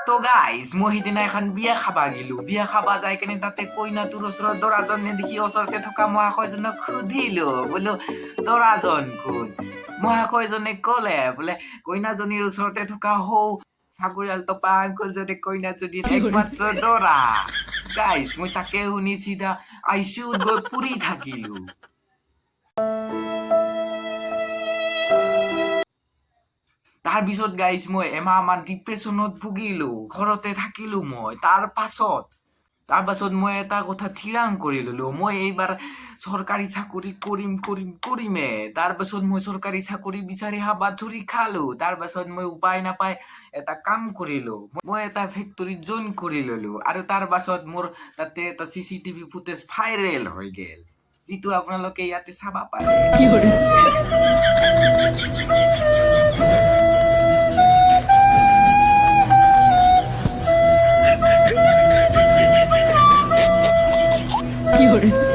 তো গাইজ মই সিদিনা এখন বিয়া খাবা গিলো বিয়া খাবা যাই কেনে তাতে কইনাটোৰ ওচৰত দৰাজনে দেখি ওচৰতে থকা মহাশয়জনক সুধিলো বোলো দৰাজন কোন মহাশয়জনে কলে বোলে কইনাজনীৰ ওচৰতে থকা হৌ চাকৰিয়াল টপা আংকলজনে কইনাজনীৰ একমাত্ৰ দৰা গাইজ মই তাকে শুনি চিধা আইচিউত গৈ পুৰি থাকিলো তাৰ পিছত গাইজ মই এমাহমান ডিপ্ৰেশ্যনত ভুগিলো ঘৰতে থাকিলো মই তাৰ পাছত মই এটা কথা থিৰাং কৰি ললো মই এইবাৰ চৰকাৰী চাকৰি কৰিমে তাৰ পাছত মই চৰকাৰী চাকৰি বিচাৰি হাবাত ধৰি খালো তাৰ পাছত মই উপায় নাপাই এটা কাম কৰিলো মই এটা ফেক্টৰীত জইন কৰি ললো আৰু তাৰ পাছত মোৰ তাতে এটা চিচিটিভি ফুটেজ ভাইৰেল হৈ গেল যিটো আপোনালোকে ইয়াতে চাবা পাৰে কি